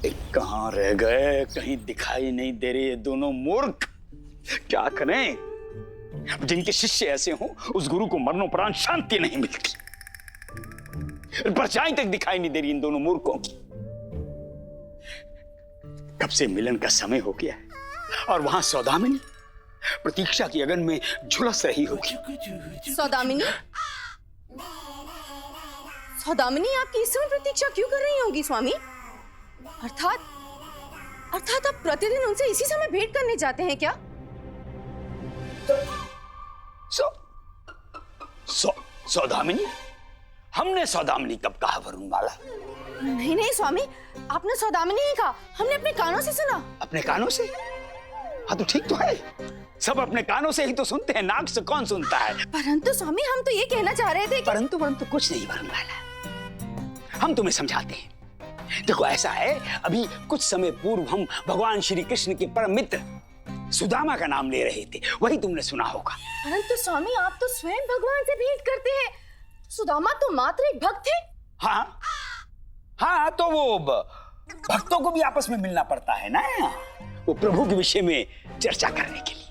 कहाँ रह गए? कहीं दिखाई नहीं दे रहे ये दोनों मूर्ख। क्या करें? जिनके शिष्य ऐसे हों उस गुरु को मरणोपरांत शांति नहीं मिलती। परछाई तक दिखाई नहीं दे रही इन दोनों मूर्खों की। कब से मिलन का समय हो गया है और वहां सौदामिनी प्रतीक्षा की अगन में झुलस रही होगी। सौदामिनी, सौदामिनी आपकी इस समय प्रतीक्षा क्यों कर रही होगी स्वामी? अर्थात आप प्रतिदिन उनसे इसी समय भेंट करने जाते हैं क्या? सौदामिनी? हमने सौदामिनी कब कहा वरुणमाला? नहीं स्वामी, आपने सौदामिनी नहीं कहा, हमने अपने कानों से सुना। अपने कानों से? हाँ तो ठीक तो है, सब अपने कानों से ही तो सुनते हैं, नाक से कौन सुनता है? परंतु स्वामी हम तो ये कहना चाह रहे थे कि... परंतु कुछ नहीं वरुणमाला, हम तुम्हें समझाते हैं। देखो ऐसा है, अभी कुछ समय पूर्व हम भगवान श्री कृष्ण के परम मित्र सुदामा का नाम ले रहे थे, वही तुमने सुना होगा। परंतु स्वामी आप तो स्वयं भगवान से भेंट करते हैं, सुदामा तो मात्र एक भक्त थे। हाँ तो वो भक्तों को भी आपस में मिलना पड़ता है ना, वो प्रभु के विषय में चर्चा करने के लिए।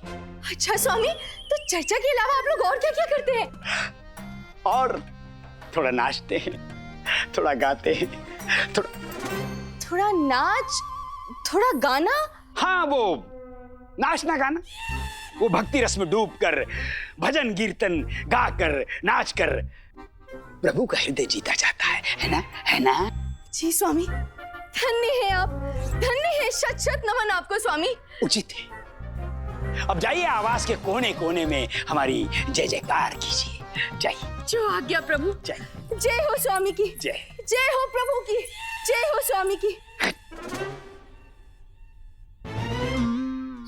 अच्छा स्वामी, तो चर्चा के अलावा आप लोग और क्या क्या करते हैं? और थोड़ा नाचते हैं, थोड़ा गाते हैं, थोड़ा नाच, थोड़ा गाना। हाँ वो नाचना गाना, वो भक्ति रस में डूबकर भजन कीर्तन गाकर नाचकर प्रभु का हृदय जीता जाता है ना? है ना? जी स्वामी, धन्य है आप, धन्य है, शत शत नमन आपको स्वामी। उचित है। अब जाइए आवास के कोने कोने में हमारी जय जयकार कीजिए। जाइए। जो आज्ञा प्रभु। जय। जय हो स्वामी की। जय। जय हो प्रभु की। जय हो स्वामी की।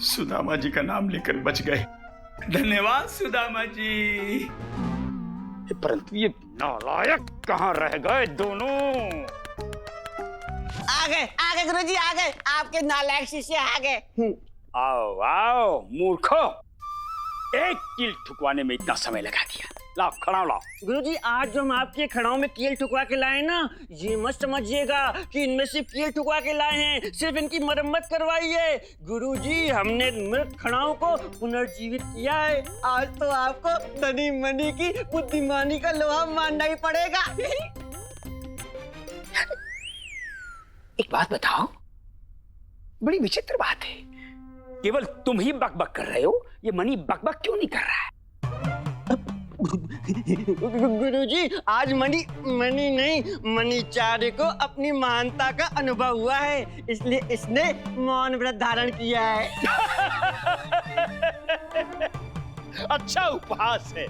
सुदामा जी का नाम लेकर बच गए। धन्यवाद सुदामा जी। परंतु ये नालायक कहाँ रह गए दोनों? आ गए गुरुजी, आ गए, आपके नालायक शिष्य आ गए। आओ आओ मूर्खो, एक कील ठुकवाने में इतना समय लगा दिया। लाओ खड़ाओ लाओ। गुरुजी आज जो हम आपके खड़ाओं में कील ठुकवा के लाए ना, ये मत समझिएगा कि इनमें सिर्फ कील ठुकवा के लाए हैं, सिर्फ इनकी मरम्मत करवाई है। गुरुजी हमने मृत खड़ाओं को पुनर्जीवित किया है। आज तो आपको धनी मनी की बुद्धिमानी का लोहा मानना ही पड़ेगा। एक बात बताओ, बड़ी विचित्र बात है, केवल तुम ही बकबक कर रहे हो, ये मनी बकबक क्यों नहीं कर रहा है? गुरुजी आज मनी नहीं, मनीचार्य को अपनी महानता का अनुभव हुआ है, इसलिए इसने मौन व्रत धारण किया है। अच्छा उपहास है।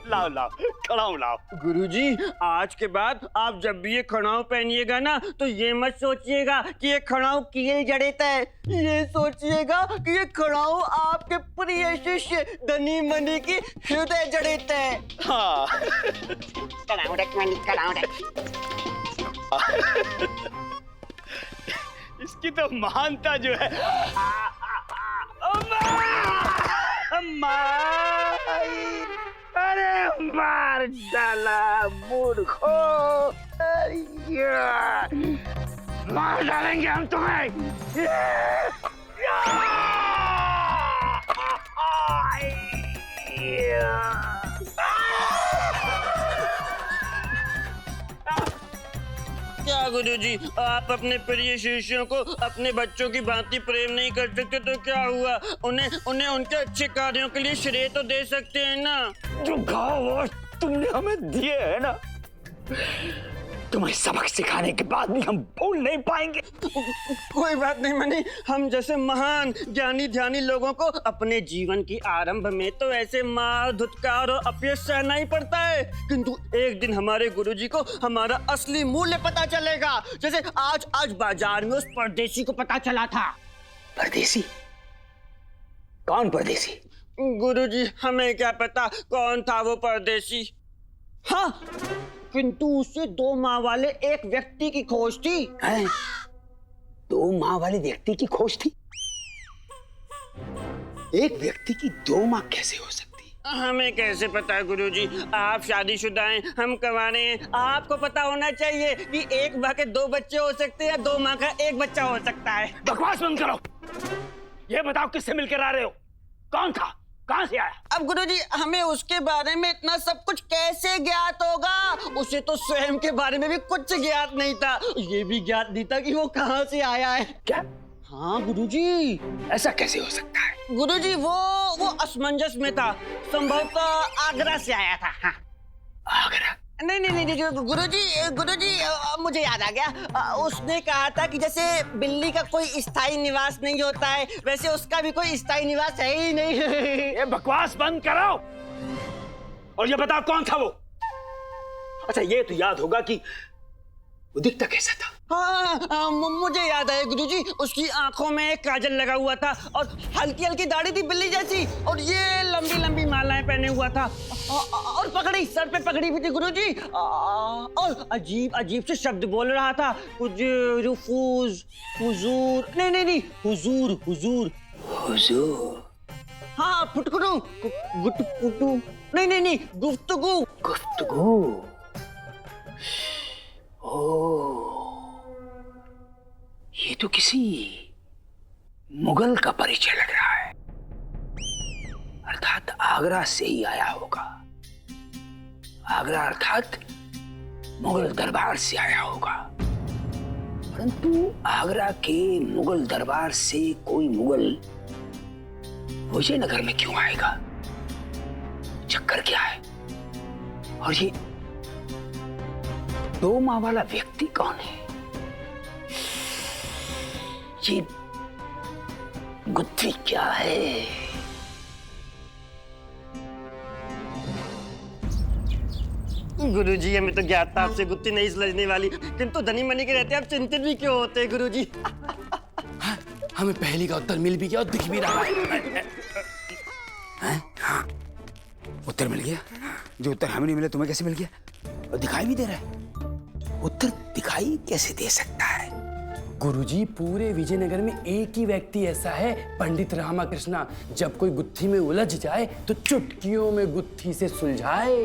लाओ लाओ खड़ाऊ लाओ। गुरुजी आज के बाद आप जब भी ये खड़ाऊ पहनिएगा ना, तो ये मत सोचिएगा कि ये खड़ाऊ कील जड़ित है, ये सोचिएगा कि ये खड़ाऊ आपके प्रिय शिष्य धनी मनी की हृदय जड़ित है। हाँ। इसकी तो महानता जो है। अरे मार डाला मूर्खो, मार डालेंगे हम तुम्हें। क्या गुरुजी आप अपने प्रिय शिष्यों को अपने बच्चों की भांति प्रेम नहीं कर सकते तो क्या हुआ? उन्हें उनके अच्छे कार्यों के लिए श्रेय तो दे सकते हैं ना। जो घाव तुमने हमें दिए है ना, तुम्हें सबक सिखाने के बाद भी हम भूल नहीं पाएंगे। कोई बात नहीं मनी, हम जैसे महान ज्ञानी ध्यानी लोगों को अपने जीवन की आरंभ में तो ऐसे मार धुतकार और अपयश सहना ही पड़ता है, किंतु एक दिन हमारे गुरुजी को हमारा असली मूल्य पता चलेगा, जैसे आज बाजार में उस परदेसी को पता चला था। परदेसी? कौन परदेसी? गुरुजी हमें क्या पता कौन था वो परदेसी। हाँ, किंतु उसे 2 माँ वाले एक व्यक्ति की खोज थी। हैं? 2 माँ वाले व्यक्ति की खोज थी? एक व्यक्ति की 2 माँ कैसे हो सकती? हमें कैसे पता है गुरुजी? आप शादीशुदा हैं, हम कमाने हैं। आपको पता होना चाहिए कि एक माँ के 2 बच्चे हो सकते हैं या 2 माँ का 1 बच्चा हो सकता है। बकवास बंद करो। ये बताओ किससे मिलकर आ रहे हो? कौन था? कहां से आया? अब गुरुजी हमें उसके बारे में इतना सब कुछ कैसे ज्ञात होगा? उसे तो स्वयं के बारे में भी कुछ ज्ञात नहीं था। ये भी ज्ञात नहीं था कि वो कहाँ से आया है। क्या? हाँ गुरुजी। ऐसा कैसे हो सकता है? गुरुजी वो असमंजस में था। संभवतः आगरा से आया था। हाँ। आगरा? नहीं गुरुजी मुझे याद आ गया। उसने कहा था कि जैसे बिल्ली का कोई स्थायी निवास नहीं होता है, वैसे उसका भी कोई स्थायी निवास है ही नहीं। ये बकवास बंद करो और ये बताओ कौन था वो? अच्छा ये तो याद होगा कि वो दिखता कैसा था? हाँ, मुझे याद है गुरुजी। उसकी आंखों में काजल लगा हुआ था और हल्की हल्की दाढ़ी थी बिल्ली जैसी, और ये लंबी लंबी मालाएं पहने हुआ था, और पगड़ी, सर पे पगड़ी भी थी गुरुजी, और अजीब अजीब से शब्द बोल रहा था। कुछ रुफूज, हुजूर, नहीं हुजूर हुजूर हुजूर। हाँ, फुटकुटू, गुटकुटू, नहीं गुफ्तगू। गुफ्तगू। ओह, ये तो किसी मुगल का परिचय लग रहा है। अर्थात आगरा से ही आया होगा। आगरा अर्थात मुगल दरबार से आया होगा। परंतु आगरा के मुगल दरबार से कोई मुगल विजयनगर में क्यों आएगा? चक्कर क्या है? और ये 2 माँ वाला व्यक्ति कौन है? ये गुत्थी क्या है? गुरुजी हमें तो ज्ञात था आपसे गुत्थी नहीं सुलझने वाली, किंतु धनी मनी के रहते आप चिंतित भी क्यों होते गुरुजी? हमें पहली का उत्तर मिल भी गया और दिख भी रहा है। हाँ, उत्तर मिल गया। जो उत्तर हमें नहीं मिला तुम्हें कैसे मिल गया? और दिखाई भी दे रहा है। उत्तर दिखाई कैसे दे सकता है? गुरुजी पूरे विजयनगर में एक ही व्यक्ति ऐसा है, पंडित रामाकृष्णा। जब कोई गुत्थी में उलझ जाए तो चुटकियों में गुत्थी से सुलझाए।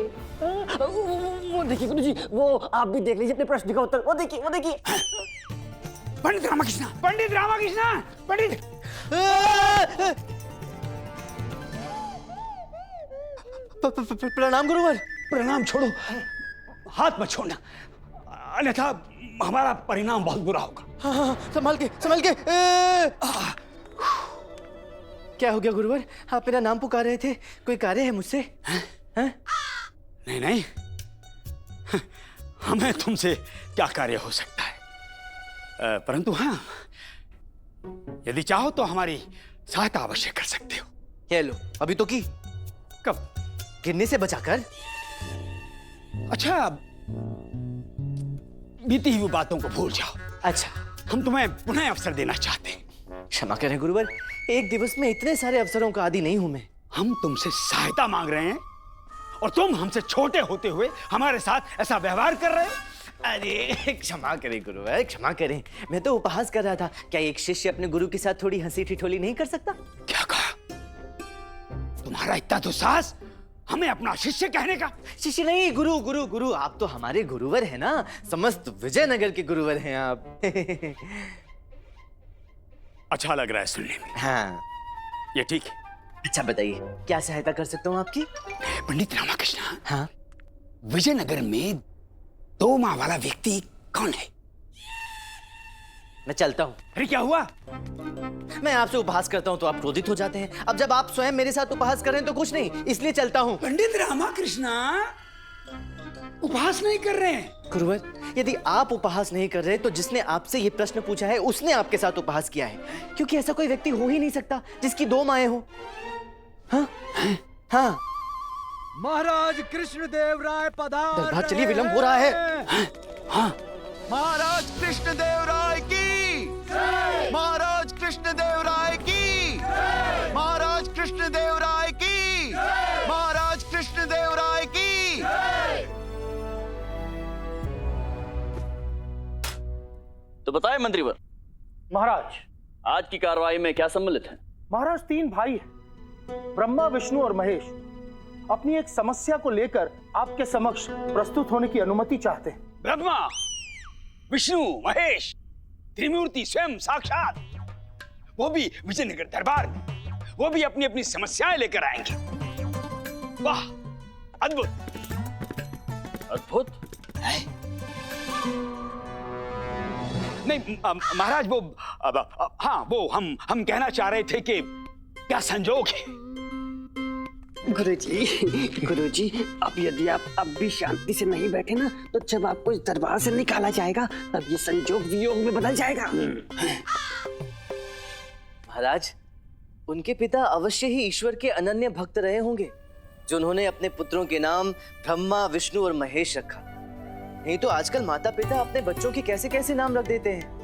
वो देखिए गुरुजी, वो आप भी देख लीजिए अपने प्रश्न का उत्तर। वो देखिए पंडित रामाकृष्णा, पंडित रामाकृष्णा, पंडित। प्रणाम गुरुवर। प्रणाम छोड़ो, हाथ मत छोड़ना, अन्यथा हमारा परिणाम बहुत बुरा होगा। हाँ, संभाल के। क्या हो गया गुरुवर? आप मेरा नाम पुकार रहे थे, कोई कार्य है मुझसे? नहीं, हमें तुमसे क्या कार्य हो सकता है? परंतु हाँ, यदि चाहो तो हमारी सहायता अवश्य कर सकते हो। ये लो, अभी तो की। कब? गिरने से बचाकर। अच्छा, बीती हुई बातों को भूल जाओ। अच्छा, हम तुम्हें पुनः अवसर देना चाहते हैं। क्षमा करें गुरुवर, एक दिवस में इतने सारे अवसरों का आदी नहीं हूं मैं। हम तुमसे सहायता मांग रहे हैं और तुम हमसे छोटे होते हुए हमारे साथ ऐसा व्यवहार कर रहे हो। अरे क्षमा करें गुरुवर, क्षमा करें। मैं तो उपहास कर रहा था। क्या एक शिष्य अपने गुरु के साथ थोड़ी हंसी ठिठोली नहीं कर सकता? क्या कहा? तुम्हारा इतना तो साहस हमें अपना शिष्य कहने का? शिष्य नहीं, गुरु। आप तो हमारे गुरुवर हैं ना, समस्त विजयनगर के गुरुवर हैं आप। अच्छा लग रहा है सुनने में। हाँ, ये ठीक है। अच्छा बताइए, क्या सहायता कर सकता हूँ आपकी? पंडित रामाकृष्णा, हाँ, विजयनगर में 2 माँ वाला व्यक्ति कौन है? मैं चलता हूँ। अरे क्या हुआ? मैं आपसे उपहास करता हूँ तो आप क्रोधित हो जाते हैं। अब जब आप स्वयं मेरे साथ उपहास कर रहे हैं तो कुछ नहीं, इसलिए चलता हूँ। पंडित रामाकृष्णा उपहास नहीं कर रहे हैं। गुरुवर, यदि आप उपहास नहीं कर रहे तो जिसने आपसे ये प्रश्न पूछा है उसने आपके साथ उपहास किया है, क्योंकि ऐसा कोई व्यक्ति हो ही नहीं सकता जिसकी 2 माएं हो। हाँ। महाराज कृष्णदेव राय पधार। दरबार चलिए, विलंब हो रहा है। हाँ, महाराज कृष्णदेव राय की, महाराज कृष्णदेव राय की, महाराज कृष्णदेव राय की, महाराज कृष्णदेव राय की। तो बताएं मंत्रीवर, महाराज, आज की कार्रवाई में क्या सम्मिलित है? महाराज 3 भाई हैं, ब्रह्मा, विष्णु और महेश। अपनी एक समस्या को लेकर आपके समक्ष प्रस्तुत होने की अनुमति चाहते हैं। ब्रह्मा, विष्णु, महेश, त्रिमूर्ति स्वयं साक्षात, वो भी विजयनगर दरबार में, वो भी अपनी अपनी समस्याएं लेकर आएंगे। वाह, अद्भुत। अद्भुत? नहीं महाराज, वो हाँ, वो हम कहना चाह रहे थे कि क्या संजोग है। गुरुजी, अब यदि आप अब भी शांति से नहीं बैठे ना, तो जब आपको इस दरबार से निकाला जाएगा तब ये संजोग वियोग में बदल जाएगा। महाराज, उनके पिता अवश्य ही ईश्वर के अनन्य भक्त रहे होंगे, जो उन्होंने अपने पुत्रों के नाम ब्रह्मा, विष्णु और महेश रखा। नहीं तो आजकल माता पिता अपने बच्चों के कैसे कैसे नाम रख देते हैं।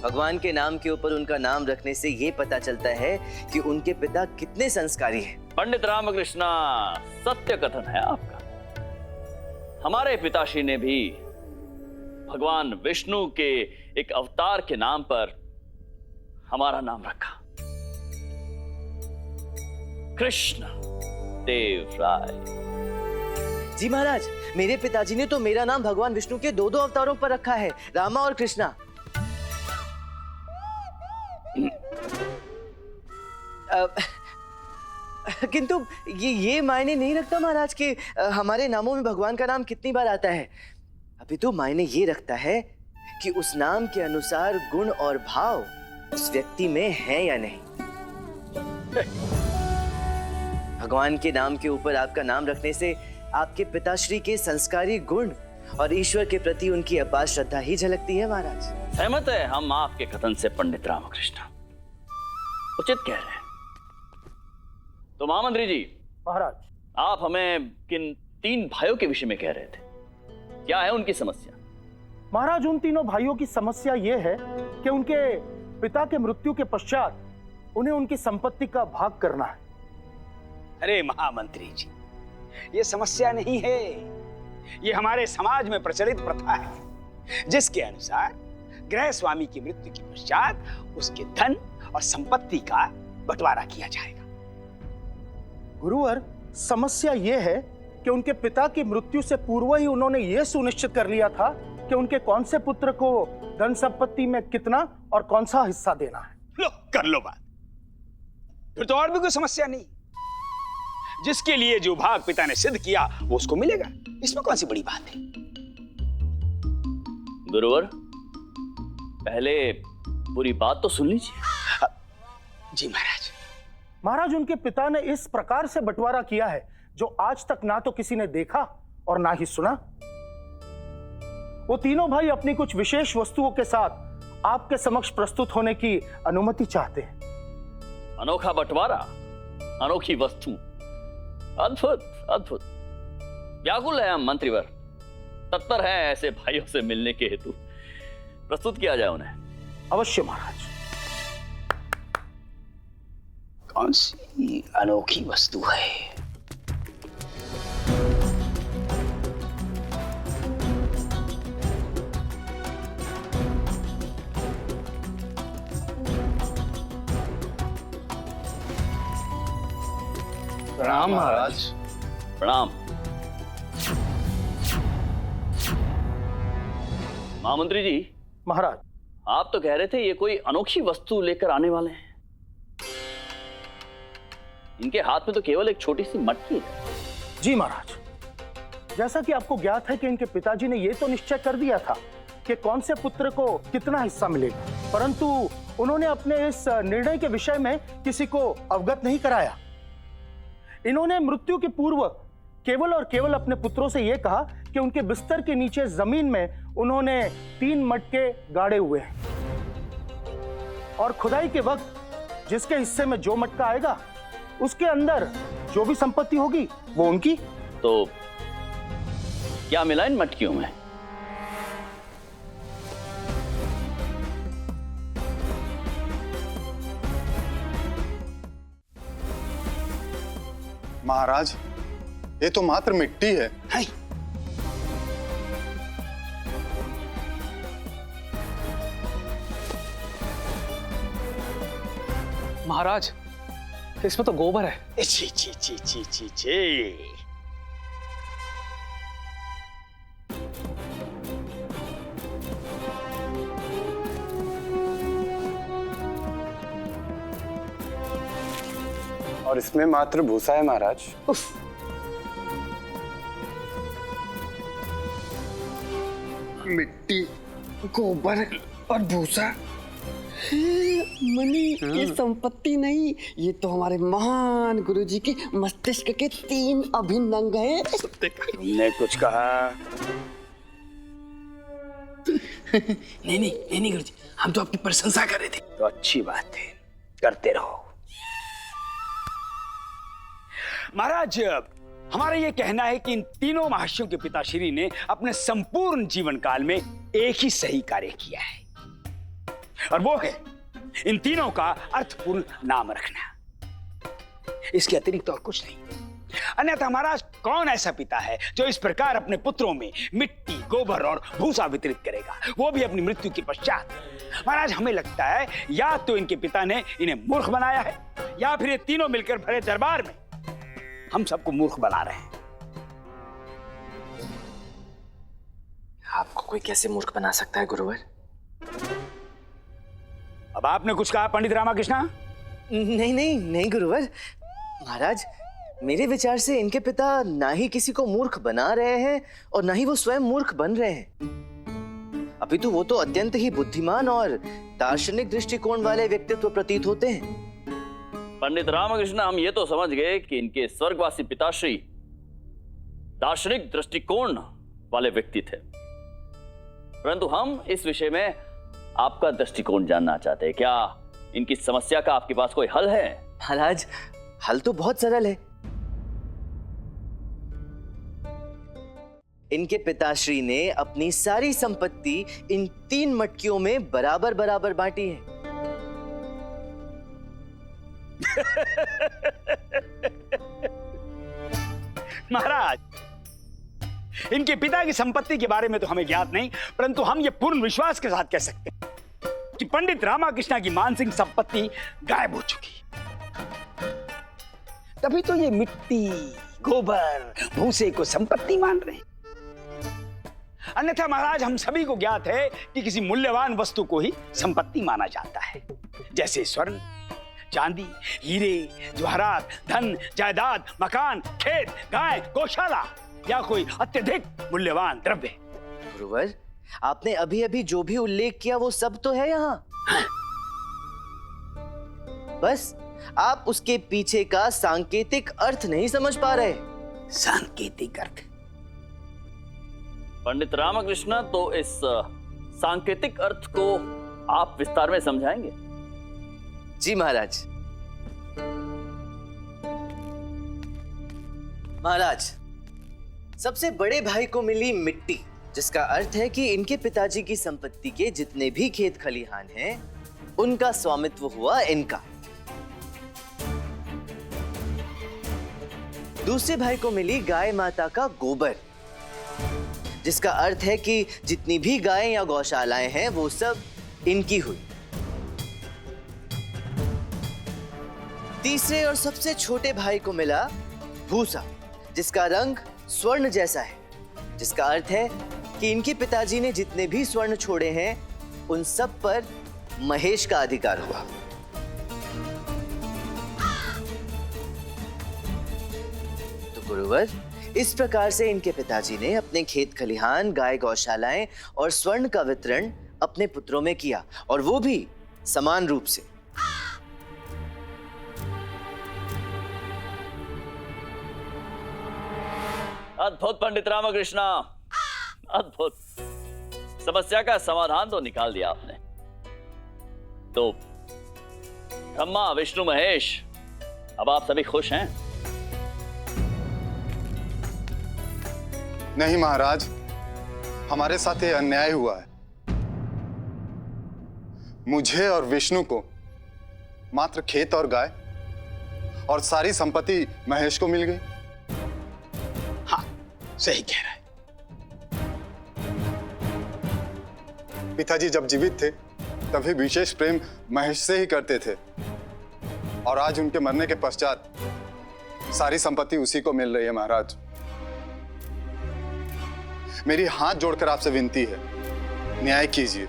भगवान के नाम के ऊपर उनका नाम रखने से ये पता चलता है कि उनके पिता कितने संस्कारी हैं। पंडित रामकृष्णा, सत्य कथन है आपका। हमारे पिताश्री ने भी भगवान विष्णु के एक अवतार के नाम पर हमारा नाम रखा, कृष्ण देव राय। जी महाराज, मेरे पिताजी ने तो मेरा नाम भगवान विष्णु के दो अवतारों पर रखा है, रामा और कृष्णा। किंतु ये मायने नहीं रखता महाराज कि हमारे नामों में भगवान का नाम कितनी बार आता है। अभी तो मायने ये रखता है कि उस नाम के अनुसार गुण और भाव उस व्यक्ति में है या नहीं। भगवान के नाम के ऊपर आपका नाम रखने से आपके पिताश्री के संस्कारी गुण और ईश्वर के प्रति उनकी अपार श्रद्धा ही झलकती है महाराज। सहमत है हम आपके कथन से पंडित रामकृष्ण, उचित कह रहे हैं। तो महामंत्री जी, महाराज, आप हमें किन 3 भाइयों के विषय में कह रहे थे? क्या है उनकी समस्या? महाराज, उन तीनों भाइयों की समस्या ये है कि उनके पिता के मृत्यु के पश्चात उन्हें उनकी संपत्ति का भाग करना है। अरे महामंत्री जी, ये समस्या नहीं है, ये हमारे समाज में प्रचलित प्रथा है, जिसके अनुसार गृह स्वामी की मृत्यु के पश्चात उसके धन और संपत्ति का बंटवारा किया जाएगा। गुरुवर, समस्या ये है कि उनके पिता की मृत्यु से पूर्व ही उन्होंने ये सुनिश्चित कर लिया था कि उनके कौन से पुत्र को धन संपत्ति में कितना और कौन सा हिस्सा देना है। लो, कर लो बात। फिर तो और भी कोई समस्या नहीं। जिसके लिए जो भाग पिता ने सिद्ध किया वो उसको मिलेगा, इसमें कौन सी बड़ी बात है। गुरुवर, पहले पूरी बात तो सुन लीजिए। जी महाराज। महाराज, उनके पिता ने इस प्रकार से बंटवारा किया है जो आज तक ना तो किसी ने देखा और ना ही सुना। वो तीनों भाई अपनी कुछ विशेष वस्तुओं के साथ आपके समक्ष प्रस्तुत होने की अनुमति चाहते हैं। अनोखा बंटवारा, अनोखी वस्तु, अद्भुत अद्भुत। व्याकुल है हम मंत्रीवर, तत्पर हैं ऐसे भाइयों से मिलने के हेतु। प्रस्तुत किया जाए उन्हें। अवश्य महाराज। कौन सी अनोखी वस्तु है? प्रणाम महाराज। प्रणाम। महामंत्री जी, महाराज, आप तो कह रहे थे ये कोई अनोखी वस्तु लेकर आने वाले हैं। इनके हाथ में तो केवल एक छोटी सी मटकी है। जी महाराज, जैसा कि आपको ज्ञात है कि इनके पिताजी ने यह तो निश्चय कर दिया था कि कौन से पुत्र को कितना हिस्सा मिलेगा, परंतु उन्होंने अपने इस निर्णय के विषय में किसी को अवगत नहीं कराया। इन्होंने मृत्यु के पूर्व केवल और केवल अपने पुत्रों से यह कहा कि उनके बिस्तर के नीचे जमीन में उन्होंने 3 मटके गाड़े हुए हैं और खुदाई के वक्त जिसके हिस्से में जो मटका आएगा उसके अंदर जो भी संपत्ति होगी वो उनकी। तो क्या मिला इन मटकियों में? महाराज, ये तो मात्र मिट्टी है। हाय। महाराज, इसमें तो गोबर है। छी छी छी छी छी छी। और इसमें मात्र भूसा है महाराज। मिट्टी, गोबर और भूसा। मनी, ये संपत्ति नहीं, ये तो हमारे महान गुरुजी के मस्तिष्क के 3 अभिन्न अंग हैं। तुमने कुछ कहा? नहीं गुरुजी, हम तो आपकी प्रशंसा कर रहे थे। तो अच्छी बात है, करते रहो। महाराज, हमारा ये कहना है कि इन तीनों महर्षियों के पिताश्री ने अपने संपूर्ण जीवन काल में एक ही सही कार्य किया है, और वो है इन तीनों का अर्थपूर्ण नाम रखना। इसके अतिरिक्त और कुछ नहीं। अन्यथा महाराज, कौन ऐसा पिता है जो इस प्रकार अपने पुत्रों में मिट्टी, गोबर और भूसा वितरित करेगा, वो भी अपनी मृत्यु के पश्चात? महाराज, हमें लगता है या तो इनके पिता ने इन्हें मूर्ख बनाया है, या फिर ये तीनों मिलकर भरे दरबार में हम सबको मूर्ख बना रहे हैं। आपको कोई कैसे मूर्ख बना सकता है गुरुवर? अब आपने कुछ कहा पंडित रामाकृष्णा? नहीं गुरुवर। महाराज, मेरे विचार से इनके पिता ना ही किसी को मूर्ख बना रहे हैं और ना ही वो स्वयं मूर्ख बन रहे हैं। अपितु वो तो अत्यंत ही बुद्धिमान और दार्शनिक दृष्टिकोण वाले व्यक्तित्व प्रतीत होते हैं। पंडित रामकृष्ण, हम ये तो समझ गए कि इनके स्वर्गवासी पिताश्री दार्शनिक दृष्टिकोण वाले व्यक्ति थे, परंतु हम इस विषय में आपका दृष्टिकोण जानना चाहते हैं। क्या इनकी समस्या का आपके पास कोई हल है? महाराज, हल तो बहुत सरल है। इनके पिताश्री ने अपनी सारी संपत्ति इन 3 मटकियों में बराबर बराबर बांटी है। महाराज, इनके पिता की संपत्ति के बारे में तो हमें ज्ञात नहीं, परंतु हम ये पूर्ण विश्वास के साथ कह सकते हैं कि पंडित रामाकृष्णा की मानसिक संपत्ति गायब हो चुकी। तभी तो ये मिट्टी, गोबर, भूसे को संपत्ति मान रहे हैं। अन्यथा महाराज, हम सभी को ज्ञात है कि किसी मूल्यवान वस्तु को ही संपत्ति माना जाता है, जैसे स्वर्ण, चांदी, हीरे, जवाहरात, धन, जायदाद, मकान, खेत, गाय, गौशाला या कोई अत्यधिक मूल्यवान द्रव्य। गुरुवर, आपने अभी अभी जो भी उल्लेख किया वो सब तो है यहाँ। बस आप उसके पीछे का सांकेतिक अर्थ नहीं समझ पा रहे। सांकेतिक अर्थ? पंडित रामकृष्ण, तो इस सांकेतिक अर्थ को आप विस्तार में समझाएंगे? जी महाराज। महाराज, सबसे बड़े भाई को मिली मिट्टी, जिसका अर्थ है कि इनके पिताजी की संपत्ति के जितने भी खेत खलिहान हैं, उनका स्वामित्व हुआ इनका। दूसरे भाई को मिली गाय माता का गोबर, जिसका अर्थ है कि जितनी भी गायें या गौशालाएं हैं वो सब इनकी हुई। तीसरे और सबसे छोटे भाई को मिला भूसा, जिसका रंग स्वर्ण जैसा है, जिसका अर्थ है कि इनके पिताजी ने जितने भी स्वर्ण छोड़े हैं उन सब पर महेश का अधिकार हुआ। तो गुरुवर, इस प्रकार से इनके पिताजी ने अपने खेत खलिहान, गाय गौशालाएं और स्वर्ण का वितरण अपने पुत्रों में किया, और वो भी समान रूप से। अद्भुत पंडित रामकृष्ण, अद्भुत। समस्या का समाधान तो निकाल दिया आपने। तो ब्रह्मा, विष्णु, महेश, अब आप सभी खुश हैं? नहीं महाराज, हमारे साथ ये अन्याय हुआ है। मुझे और विष्णु को मात्र खेत और गाय और सारी संपत्ति महेश को मिल गई। हाँ, सही कह रहा है। पिताजी जब जीवित थे तभी विशेष प्रेम महेश से ही करते थे, और आज उनके मरने के पश्चात सारी संपत्ति उसी को मिल रही है। महाराज, मेरी हाथ जोड़कर आपसे विनती है, न्याय कीजिए।